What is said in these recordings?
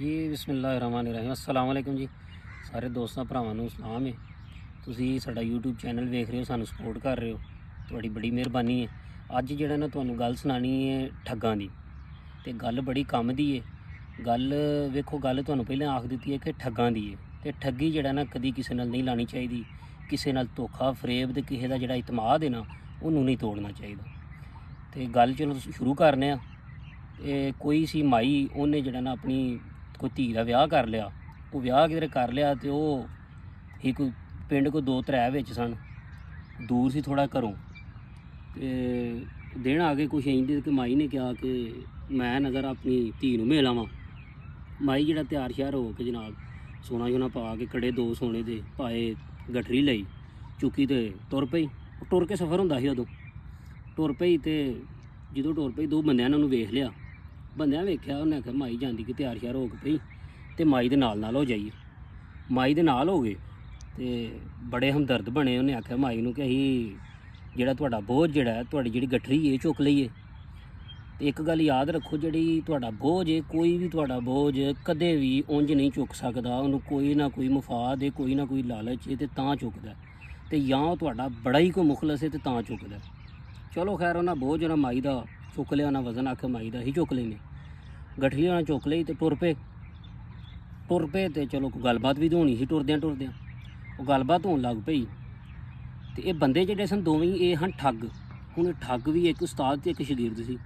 ਜੀ ਬਿਸਮਿਲ੍ਲਾਹਿਰਰਹਿਮਾਨਿਰਰਹੀਮ अस्सलाम वालेकुम जी। ਸਾਰੇ ਦੋਸਤਾਂ ਭਰਾਵਾਂ ਨੂੰ ਸਲਾਮ ਹੈ। ਤੁਸੀਂ ਸਾਡਾ YouTube ਚੈਨਲ ਵੇਖ ਰਹੇ ਹੋ, ਸਾਨੂੰ ਸਪੋਰਟ ਕਰ ਰਹੇ ਹੋ, ਤੁਹਾਡੀ ਬੜੀ ਮਿਹਰਬਾਨੀ ਹੈ। ਅੱਜ ਜਿਹੜਾ ਨਾ ਤੁਹਾਨੂੰ ਗੱਲ ਸੁਣਾਣੀ ਹੈ ਠੱਗਾਂ ਦੀ, ਤੇ ਗੱਲ ਬੜੀ ਕੰਮ ਦੀ ਹੈ। ਗੱਲ ਵੇਖੋ, ਗੱਲ ਤੁਹਾਨੂੰ ਪਹਿਲਾਂ ਆਖ ਦਿੱਤੀ ਹੈ ਕਿ ਠੱਗਾਂ ਦੀ ਹੈ। ਤੇ ਠੱਗੀ ਜਿਹੜਾ ਨਾ ਕਦੀ ਕਿਸੇ ਨਾਲ ਨਹੀਂ ਲਾਣੀ ਚਾਹੀਦੀ। ਕਿਸੇ ਨਾਲ ਧੋਖਾ ਫਰੇਬ ਤੇ ਕਿਸੇ ਦਾ ਜਿਹੜਾ ਇਤਮਾਦ ਹੈ ਨਾ ਉਹਨੂੰ ਨਹੀਂ ਤੋੜਨਾ ਚਾਹੀਦਾ। ਤੇ ਗੱਲ ਚਲੋ ਸ਼ੁਰੂ ਕਰਨੇ ਆ। ਕੋਈ ਸੀ ਮਾਈ, ਉਹਨੇ ਜਿਹੜਾ ਨਾ ਆਪਣੀ ਕੋਈ ਧੀ ਦਾ ਵਿਆਹ ਕਰ ਲਿਆ। ਉਹ ਵਿਆਹ ਕਿਧਰੇ ਕਰ ਲਿਆ ਤੇ ਉਹ ਹੀ ਕੋਈ ਪਿੰਡ ਕੋਈ 2-3 ਵਿੱਚ ਸਨ, ਦੂਰ ਸੀ ਥੋੜ੍ਹਾ ਘਰੋਂ। ਤੇ ਦਿਨ ਆ ਗਏ ਕੁਛ ਇੰਝ ਕਿ ਮਾਈ ਨੇ ਕਿਹਾ ਕਿ ਮੈਂ ਨਜ਼ਰ ਆਪਣੀ ਧੀ ਨੂੰ ਮਿਲ ਆਵਾਂ। ਮਾਈ ਜਿਹੜਾ ਤਿਆਰ ਸ਼ਿਆਰ ਹੋ ਕੇ ਜਨਾਬ ਸੋਨਾ ਸ਼ੋਨਾ ਪਾ ਕੇ ਕੜੇ 2 ਸੋਨੇ ਦੇ ਪਾਏ, ਗਠਰੀ ਲਈ ਚੁੱਕੀ ਤੇ ਤੁਰ ਪਈ। ਉਹ ਟੁਰ ਕੇ ਸਫ਼ਰ ਹੁੰਦਾ ਸੀ ਉਦੋਂ। ਟੁਰ ਪਈ ਤੇ ਜਦੋਂ ਟੁਰ ਪਈ 2 ਬੰਦਿਆਂ ਨੇ ਉਹਨੂੰ ਵੇਖ ਲਿਆ। ਬੰਦਿਆਂ ਵੇਖਿਆ, ਉਹਨੇ ਆਖਿਆ ਮਾਈ ਜਾਂਦੀ ਕਿ ਤਿਆਰ ਸ਼ਿਆਰ ਹੋ ਕੇ ਪਈ ਤੇ ਮਾਈ ਦੇ ਨਾਲ ਹੋ ਜਾਈਏ। ਮਾਈ ਦੇ ਨਾਲ ਹੋ ਗਏ ਤੇ ਬੜੇ ਹਮਦਰਦ ਬਣੇ। ਉਹਨੇ ਆਖਿਆ ਮਾਈ ਨੂੰ ਕਿ ਅਸੀਂ ਜਿਹੜਾ ਤੁਹਾਡਾ ਬੋਝ ਜਿਹੜਾ ਹੈ, ਤੁਹਾਡੀ ਜਿਹੜੀ ਗਠਰੀ ਇਹ ਚੁੱਕ ਲਈਏ। ਤੇ ਇੱਕ ਗੱਲ ਯਾਦ ਰੱਖੋ, ਜਿਹੜੀ ਤੁਹਾਡਾ ਬੋਝ ਹੈ, ਕੋਈ ਵੀ ਤੁਹਾਡਾ ਬੋਝ ਕਦੇ ਵੀ ਉਂਝ ਨਹੀਂ ਚੁੱਕ ਸਕਦਾ। ਉਹਨੂੰ ਕੋਈ ਨਾ ਕੋਈ ਮੁਫਾਦ ਹੈ, ਕੋਈ ਨਾ ਕੋਈ ਲਾਲਚ ਹੈ ਤੇ ਤਾਂ ਚੁੱਕਦਾ। ਤੇ ਜਾਂ ਉਹ ਤੁਹਾਡਾ ਬੜਾ ਹੀ ਕੋਈ ਮੁਖਲਸ ਹੈ ਤੇ ਤਾਂ ਚੁੱਕਦਾ। ਚਲੋ ਖੈਰ, ਉਹਨਾਂ ਬੋਝ ਉਹਨਾਂ ਮਾਈ ਦਾ ਚੁੱਕ ਲਿਆ। ਉਹਨਾਂ ਵਜ਼ਨ ਆਖਿਆ ਮਾਈ ਦਾ ਹੀ ਚੁੱਕ ਲੈਨੇ। ਗਠਰੀ ਉਹਨਾਂ ਚੁੱਕ ਲਈ ਤੇ ਟੁਰ ਪਏ ਤੇ ਚਲੋ ਕੋਈ ਗੱਲਬਾਤ ਵੀ ਹੋਣੀ ਸੀ। ਟੁਰਦਿਆਂ ਉਹ ਗੱਲਬਾਤ ਹੋਣ ਲੱਗ ਪਈ। ਤੇ ਇਹ ਬੰਦੇ ਜਿਹੜੇ ਸਨ ਦੋਵੇਂ ਇਹ ਹਨ ਠੱਗ। ਹੁਣ ਇਹ ਠੱਗ ਵੀ ਇੱਕ ਉਸਤਾਦ ਤੇ ਇੱਕ ਸ਼ਾਗਿਰਦ ਸੀ।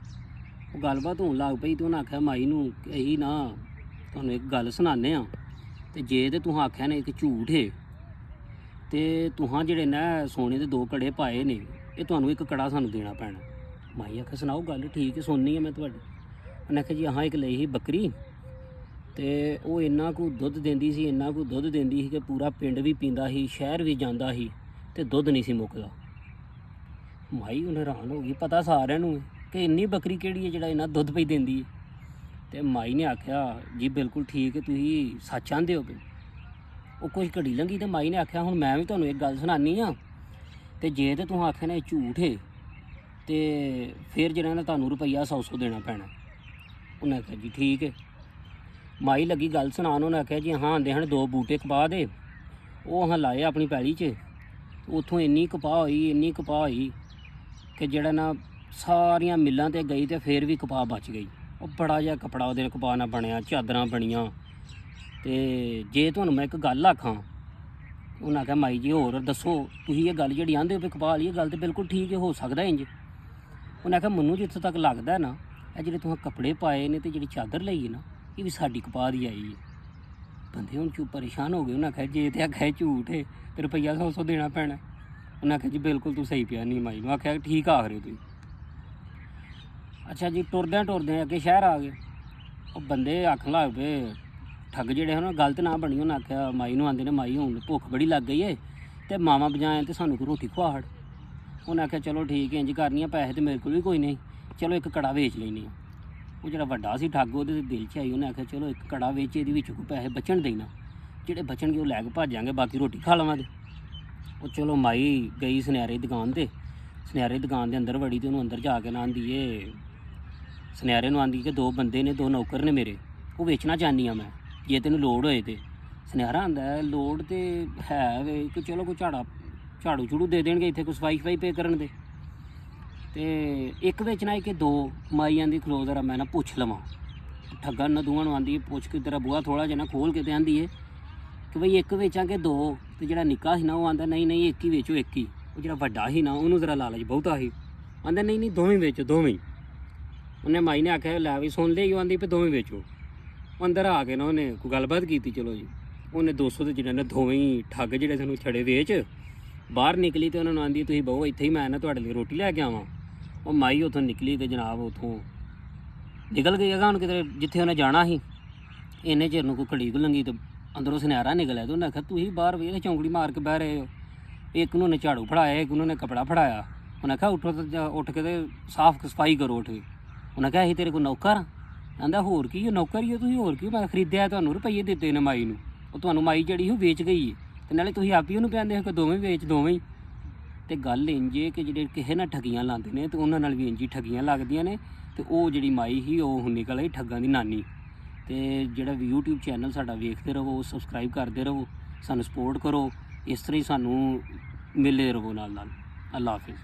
ਉਹ ਗੱਲਬਾਤ ਹੋਣ ਲੱਗ ਪਈ ਤੇ ਉਹਨਾਂ ਆਖਿਆ ਮਾਈ ਨੂੰ ਕਿ ਅਸੀਂ ਨਾ ਤੁਹਾਨੂੰ ਇੱਕ ਗੱਲ ਸੁਣਾਉਂਦੇ ਹਾਂ, ਤੇ ਜੇ ਤੇ ਤੁਸੀਂ ਆਖਿਆ ਨੇ ਇੱਕ ਝੂਠ ਹੈ ਤੇ ਤੁਸੀਂ ਜਿਹੜੇ ਨਾ ਸੋਨੇ ਦੇ 2 ਕੜੇ ਪਾਏ ਨੇ, ਇਹ ਤੁਹਾਨੂੰ ਇੱਕ ਕੜਾ ਸਾਨੂੰ ਦੇਣਾ ਪੈਣਾ। ਮਾਈ ਆਖਿਆ ਸੁਣਾਓ ਗੱਲ, ਠੀਕ ਹੈ ਸੁਣਨੀ ਹੈ ਮੈਂ ਤੁਹਾਡੀ। ਉਹਨੇ ਆਖਿਆ ਜੀ ਹਾਂ, ਇੱਕ ਲਈ ਸੀ ਬੱਕਰੀ ਤੇ ਉਹ ਇੰਨਾ ਕੁ ਦੁੱਧ ਦਿੰਦੀ ਸੀ ਕਿ ਪੂਰਾ ਪਿੰਡ ਵੀ ਪੀਂਦਾ ਸੀ, ਸ਼ਹਿਰ ਵੀ ਜਾਂਦਾ ਸੀ ਤੇ ਦੁੱਧ ਨਹੀਂ ਸੀ ਮੁੱਕਦਾ। ਮਾਈ ਉਹਨੇ ਹੈਰਾਨ ਹੋ ਗਈ। ਪਤਾ ਸਾਰਿਆਂ ਨੂੰ ਕਿ ਇੰਨੀ ਬੱਕਰੀ ਕਿਹੜੀ ਹੈ ਜਿਹੜਾ ਇੰਨਾ ਦੁੱਧ ਪਈ ਦਿੰਦੀ ਹੈ। ਤੇ ਮਾਈ ਨੇ ਆਖਿਆ ਜੀ ਬਿਲਕੁਲ ਠੀਕ ਹੈ, ਤੁਸੀਂ ਸੱਚ ਆਂਦੇ ਹੋ। ਉਹ ਕੁਝ ਘੜੀ ਲੰਘੀ ਤੇ ਮਾਈ ਨੇ ਆਖਿਆ ਹੁਣ ਮੈਂ ਵੀ ਤੁਹਾਨੂੰ ਇੱਕ ਗੱਲ ਸੁਣਾਉਂਦੀ ਹਾਂ, ਤੇ ਜੇ ਤੇ ਤੁਸੀਂ ਆਖਿਆ ਨਾ ਇਹ ਝੂਠ ਹੈ ਤੇ ਫਿਰ ਜਿਹੜਾ ਨਾ ਤੁਹਾਨੂੰ ਰੁਪਈਆ 100 ਦੇਣਾ ਪੈਣਾ। ਉਹਨੇ ਆਖਿਆ ਜੀ ਠੀਕ ਹੈ। ਮਾਈ ਲੱਗੀ ਗੱਲ ਸੁਣਾਉਣ। ਉਹਨੇ ਆਖਿਆ ਜੀ ਹਾਂ ਆਂਦੇ ਹਨ 2 ਬੂਟੇ ਕਪਾਹ ਦੇ, ਉਹ ਹਾਂ ਲਾਏ ਆਪਣੀ ਪੈਲੀ 'ਚ। ਉੱਥੋਂ ਇੰਨੀ ਕਪਾਹ ਹੋਈ ਕਿ ਜਿਹੜਾ ਨਾ ਸਾਰੀਆਂ ਮਿੱਲਾਂ 'ਤੇ ਗਈ ਤੇ ਫਿਰ ਵੀ ਕਪਾਹ ਬਚ ਗਈ। ਉਹ ਬੜਾ ਜਿਹਾ ਕੱਪੜਾ ਉਹਦੇ ਕਪਾਹ ਨਾਲ ਬਣਿਆ, ਚਾਦਰਾਂ ਬਣੀਆਂ। ਤੇ ਜੇ ਤੁਹਾਨੂੰ ਮੈਂ ਇੱਕ ਗੱਲ ਆਖਾਂ, ਉਹਨਾਂ ਆਖਿਆ ਮਾਈ ਜੀ ਹੋਰ ਦੱਸੋ, ਤੁਸੀਂ ਇਹ ਗੱਲ ਜਿਹੜੀ ਆਂਦੇ ਹੋ ਵੀ ਕਪਾਹ ਵਾਲੀ, ਇਹ ਗੱਲ ਤਾਂ ਬਿਲਕੁਲ ਠੀਕ ਹੈ, ਹੋ ਸਕਦਾ ਇੰਝ। ਉਹਨੇ ਆਖਿਆ ਮੈਨੂੰ ਜਿੱਥੋਂ ਤੱਕ ਲੱਗਦਾ ਨਾ, ਇਹ ਜਿਹੜੇ ਤੁਸੀਂ ਕੱਪੜੇ ਪਾਏ ਨੇ ਤੇ ਜਿਹੜੀ ਚਾਦਰ ਲਈ ਹੈ ਨਾ, ਇਹ ਵੀ ਸਾਡੀ ਕਪਾਹ ਦੀ ਆਈ ਹੈ। ਬੰਦੇ ਹੁਣ ਚੁੱਪ ਪਰੇਸ਼ਾਨ ਹੋ ਗਏ। ਉਹਨਾਂ ਆਖਿਆ ਜੇ ਤੇ ਆਖਿਆ ਝੂਠ ਹੈ ਤੇ ਰੁਪਈਆ 100 ਦੇਣਾ ਪੈਣਾ। ਉਹਨਾਂ ਆਖਿਆ ਜੀ ਬਿਲਕੁਲ ਤੂੰ ਸਹੀ ਪਿਆ। ਨਹੀਂ ਮਾਈ ਨੂੰ ਆਖਿਆ ਠੀਕ ਆਖ ਰਹੇ ਹੋ ਤੁਸੀਂ। ਅੱਛਾ ਜੀ, ਟੁਰਦਿਆਂ ਅੱਗੇ ਸ਼ਹਿਰ ਆ ਗਏ। ਉਹ ਬੰਦੇ ਆਖਣ ਲੱਗ ਪਏ, ਠੱਗ ਜਿਹੜੇ ਹਨ ਗਲਤ ਨਾ ਬਣੀ। ਉਹਨਾਂ ਆਖਿਆ ਮਾਈ ਨੂੰ, ਆਂਦੇ ਨੇ ਮਾਈ ਹੁਣ ਭੁੱਖ ਬੜੀ ਲੱਗ ਗਈ ਹੈ ਤੇ ਮਾਵਾਂ ਬਜਾਏ ਤੇ ਸਾਨੂੰ ਕੋਈ ਰੋਟੀ ਖਵਾ ਹੜ। ਉਹਨੇ ਆਖਿਆ ਚਲੋ ਠੀਕ ਹੈ, ਇੰਝ ਕਰਨੀ ਆ, ਪੈਸੇ ਤੇ ਮੇਰੇ ਕੋਲ ਵੀ ਕੋਈ ਨਹੀਂ, ਚਲੋ ਇੱਕ ਕੜਾ ਵੇਚ ਲੈਂਦੇ ਹਾਂ। ਉਹ ਜਿਹੜਾ ਵੱਡਾ ਸੀ ਠੱਗ, ਉਹਦੇ ਦਿਲ 'ਚ ਆਈ। ਉਹਨੇ ਆਖਿਆ ਚਲੋ ਇੱਕ ਕੜਾ ਵੇਚ, ਇਹਦੇ ਵਿੱਚ ਕੋਈ ਪੈਸੇ ਬਚਣ ਦੇਣਾ, ਜਿਹੜੇ ਬਚਣਗੇ ਉਹ ਲੈ ਕੇ ਭੱਜਾਂਗੇ, ਬਾਕੀ ਰੋਟੀ ਖਾ ਲਵਾਂਗੇ। ਉਹ ਚਲੋ ਮਾਈ ਗਈ ਸੁਨਿਆਰੇ ਦੀ ਦੁਕਾਨ ਦੇ ਅੰਦਰ ਵੜੀ ਤੇ ਉਹਨੂੰ ਅੰਦਰ ਜਾ ਕੇ ਨਾ ਆਂਦੀ ਏ, ਸੁਨਿਆਰੇ ਨੂੰ ਆਂਦੀ ਕਿ 2 ਬੰਦੇ ਨੇ, 2 ਨੌਕਰ ਨੇ ਮੇਰੇ, ਉਹ ਵੇਚਣਾ ਚਾਹੁੰਦੀ ਹਾਂ ਮੈਂ, ਜੇ ਤੈਨੂੰ ਲੋੜ ਹੋਏ ਤੇ। ਸੁਨਿਆਰਾ ਆਂਦਾ ਲੋੜ ਤੇ ਹੈ ਵੇ ਕਿ ਚਲੋ ਕੋਈ ਝਾੜੂ ਝੂੜੂ ਦੇ ਦੇਣਗੇ, ਇੱਥੇ ਕੋਈ ਸਫਾਈ ਪੇ ਕਰਨ ਦੇ। ਤੇ ਇੱਕ ਵੇਚਣਾ ਹੈ ਕਿ 2? ਮਾਈ ਆਂਦੀ ਖਲੋ ਜ਼ਰਾ ਮੈਂ ਨਾ ਪੁੱਛ ਲਵਾਂ। ਠੱਗਾਂ ਨੂੰ ਦੋਵਾਂ ਨੂੰ ਆਂਦੀ ਪੁੱਛ ਕੇ ਤੇਰਾ ਬੂਹਾ ਥੋੜ੍ਹਾ ਜਿਹਾ ਨਾ ਖੋਲ੍ਹ ਕੇ ਤੇ ਆਂਦੀ ਹੈ ਕਿ ਬਈ ਇੱਕ ਵੇਚਾਂ ਕਿ 2? ਤੇ ਜਿਹੜਾ ਨਿੱਕਾ ਸੀ ਨਾ ਉਹ ਆਂਦਾ ਨਹੀਂ ਇੱਕ ਹੀ ਵੇਚੋ, ਇੱਕ ਹੀ। ਉਹ ਜਿਹੜਾ ਵੱਡਾ ਸੀ ਨਾ ਉਹਨੂੰ ਜ਼ਰਾ ਲਾਲਚ ਬਹੁਤਾ ਸੀ, ਆਂਦਾ ਨਹੀਂ ਦੋਵੇਂ ਵੇਚੋ, ਦੋਵੇਂ। ਉਹਨੇ ਮਾਈ ਨੇ ਆਖਿਆ ਲੈ ਵੀ ਸੁਣ ਲਈ, ਉਹ ਆਂਦੀ ਵੀ ਦੋਵੇਂ ਵੇਚੋ। ਅੰਦਰ ਆ ਕੇ ਨਾ ਉਹਨੇ ਕੋਈ ਗੱਲਬਾਤ ਕੀਤੀ। ਚਲੋ ਜੀ, ਉਹਨੇ 200 ਦੇ ਜਿਹੜੇ ਨੇ ਦੋਵੇਂ ਹੀ ਠੱਗ ਜਿਹੜੇ ਸਾਨੂੰ ਛੜੇ ਵੇਚ ਬਾਹਰ ਨਿਕਲੀ। ਤੇ ਉਹਨਾਂ ਨੂੰ ਆਂਦੀ ਤੁਸੀਂ ਬਹੁ ਇੱਥੇ ਹੀ, ਮੈਂ ਨਾ ਤੁਹਾਡੇ ਲਈ ਰੋਟੀ ਲੈ ਕੇ ਆਵਾਂ। ਉਹ ਮਾਈ ਉੱਥੋਂ ਨਿਕਲੀ ਤੇ ਜਨਾਬ ਉੱਥੋਂ ਨਿਕਲ ਗਈ ਹੈਗਾ ਹੁਣ ਕਿਤੇ ਜਿੱਥੇ ਉਹਨੇ ਜਾਣਾ ਸੀ। ਇੰਨੇ ਚਿਰ ਨੂੰ ਕੋਈ ਘੜੀ ਕੁ ਲੰਘੀ ਤੇ ਅੰਦਰੋਂ ਸੁਨਿਆਰਾ ਨਿਕਲਿਆ। ਤੇ ਉਹਨੇ ਆਖਿਆ ਤੁਸੀਂ ਬਾਹਰ ਵੇਖ ਚੌਂਕੜੀ ਮਾਰ ਕੇ ਬਹਿ ਰਹੇ ਹੋ। ਇੱਕ ਨੂੰ ਨੇ ਝਾੜੂ ਫੜਾਇਆ, ਇੱਕ ਨੂੰ ਨੇ ਕੱਪੜਾ ਫੜਾਇਆ। ਉਹਨੇ ਆਖਿਆ ਉੱਠ ਕੇ ਤੇ ਸਾਫ਼ ਸਫਾਈ ਕਰੋ ਉੱਠ ਕੇ। ਉਹਨੇ ਆਖਿਆ ਅਸੀਂ ਤੇਰੇ ਕੋਲ ਨੌਕਰ? ਕਹਿੰਦਾ ਹੋਰ ਕੀ ਨੌਕਰ ਹੀ ਹੋ ਤੁਸੀਂ, ਹੋਰ ਕੀ, ਮੈਂ ਖਰੀਦਿਆ ਤੁਹਾਨੂੰ, ਰੁਪਈਏ ਦਿੱਤੇ ਨੇ ਮਾਈ ਨੂੰ। ਉਹ ਤੁਹਾਨੂੰ ਮਾਈ ਜਿਹੜੀ ਉਹ ਵੇਚ ਗਈ ਹੈ ਤੇ ਨਾਲੇ ਤੁਸੀਂ ਆਪ ਹੀ ਉਹਨੂੰ ਕਹਿੰਦੇ ਹੋ ਕਿ ਦੋਵੇਂ ਵੇਚ, ਦੋਵੇਂ ਹੀ। ਤੇ ਗੱਲ ਇੰਝ ਹੈ ਕਿ ਜਿਹੜੇ ਕਿਸੇ ਨਾਲ ਠੱਗੀਆਂ ਲਾਉਂਦੇ ਨੇ ਤੇ ਉਹਨਾਂ ਨਾਲ ਵੀ ਇੰਝ ਹੀ ਠੱਗੀਆਂ ਲੱਗਦੀਆਂ ਨੇ। ਤੇ ਉਹ ਜਿਹੜੀ ਮਾਈ ਸੀ ਉਹ ਹੁਣ ਨਿਕਲ ਆਈ ਠੱਗਾਂ ਦੀ ਨਾਨੀ। ਤੇ ਜਿਹੜਾ ਵੀ YouTube ਚੈਨਲ ਸਾਡਾ ਵੇਖਦੇ ਰਹੋ, ਸਬਸਕ੍ਰਾਈਬ ਕਰਦੇ ਰਹੋ, ਸਾਨੂੰ ਸਪੋਰਟ ਕਰੋ। ਇਸ ਤਰ੍ਹਾਂ ਹੀ ਸਾਨੂੰ ਮਿਲਦੇ ਰਹੋ ਨਾਲ ਨਾਲ। ਅੱਲਾ ਹਾਫਿਜ਼।